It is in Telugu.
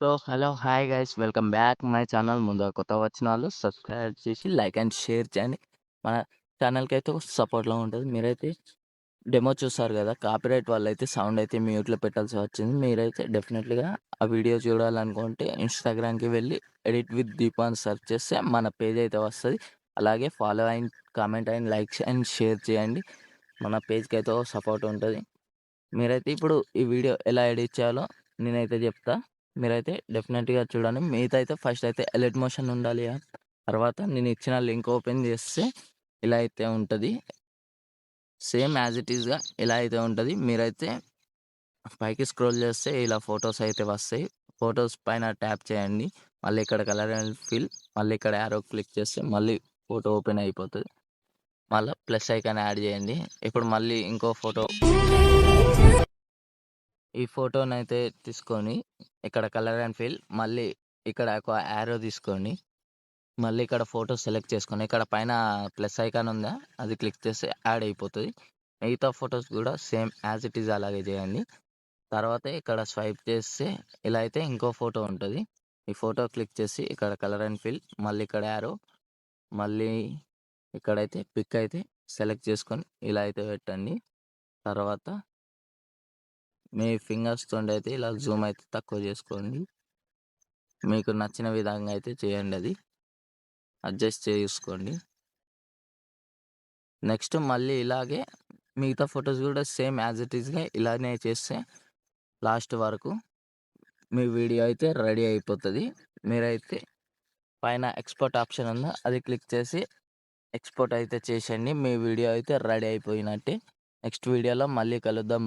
Hello. Hi guys. Welcome back my channel. ముందుగా కొత్తగా వచ్చిన వాళ్ళు సబ్స్క్రైబ్ చేసి, లైక్ అండ్ షేర్ చేయండి. మన ఛానల్‌కైతే ఒక సపోర్ట్‌లా ఉంటది. మీరైతే డెమో చూసారు గదా! కాపీరైట్ వాళ్ళైతే సౌండ్ అయితే మ్యూట్‌లో పెట్టాల్సి వచ్చింది. మీరైతే డెఫినెట్‌లీగా ఆ వీడియో చూడాలనుకుంటే ఇన్‌స్టాగ్రామ్‌కి వెళ్ళి ఎడిట్ విత్ దీపు అని సెర్చ్ చేస్తే మన పేజ్ అయితే వస్తది. అలాగే follow and comment and like and share చేయండి. మన పేజ్‌కైతే ఒక సపోర్ట్ ఉంటది. మీరైతే ఇప్పుడు ఈ వీడియో ఎలా ఎడిట్ చేయాలో నేనైతే చెప్తా. మీరైతే డెఫినెట్‌గా చూడండి. మీతో అయితే ఫస్ట్ అయితే ఎలర్ట్ మోషన్ ఉండాలి. తర్వాత నేను ఇచ్చిన లింక్ ఓపెన్ చేస్తే ఇలా అయితే ఉంటది. సేమ్ యాజ్ ఇట్ ఈస్‌గా ఇలా అయితే ఉంటది. మీరైతే పైకి స్క్రోల్ చేస్తే ఇలా ఫోటోస్ అయితే వస్తాయి. ఫోటోస్ పైన ట్యాప్ చేయండి. మళ్ళీ ఇక్కడ కలర్ అండ్ ఫిల్, మళ్ళీ ఇక్కడ యారో క్లిక్ చేస్తే మళ్ళీ ఫోటో ఓపెన్ అయిపోతది. మళ్ళా ప్లస్ ఐకాన్ యాడ్ చేయండి. ఇప్పుడు మళ్ళీ ఇంకో ఫోటో ఈ ఫోటోనైతే తీసుకొని ఇక్కడ కలర్ అండ్ ఫిల్, మళ్ళీ ఇక్కడ ఒక యారో తీసుకోండి. మళ్ళీ ఇక్కడ ఫోటో సెలెక్ట్ చేసుకోండి. ఇక్కడ పైన ప్లస్ ఐకాన్ ఉందా? అది క్లిక్ చేస్తే యాడ్ అయిపోతది. మిగతా ఫోటోస్ కూడా సేమ్ యాజ్ ఇట్ ఈజ్ అలాగే చేయండి. తర్వాత ఇక్కడ స్వైప్ చేస్తే ఇలా అయితే ఇంకో ఫోటో ఉంటది. ఈ ఫోటో క్లిక్ చేసి ఇక్కడ కలర్ అండ్ ఫిల్, మళ్ళీ ఇక్కడ యారో, మళ్ళీ ఇక్కడైతే పిక్ అయితే సెలెక్ట్ చేసుకొని ఇలా అయితే పెట్టండి. తర్వాత మీ ఫింగర్స్ తోనైతే ఇలా జూమ్ అయితే తక్కువ చేసుకోండి. మీకు నచ్చిన విధంగా అయితే చేయండి అది. అడ్జస్ట్ చేసుకోండి. నెక్స్ట్ మళ్ళీ ఇలాగే మిగతా ఫోటోస్ కూడా సేమ్ యాజ్ ఇట్ ఈస్‌గా ఇలానే చేస్తే లాస్ట్ వరకు మీ వీడియో అయితే రెడీ అయిపోతది. మీరైతే పైన ఎక్స్‌పోర్ట్ ఆప్షన్ ఉందా? అది క్లిక్ చేసి ఎక్స్‌పోర్ట్ అయితే చేసేయండి. మీ వీడియో అయితే రెడీ అయిపోయినట్టే. నెక్స్ట్ వీడియోలో మళ్ళీ కలుద్దాం.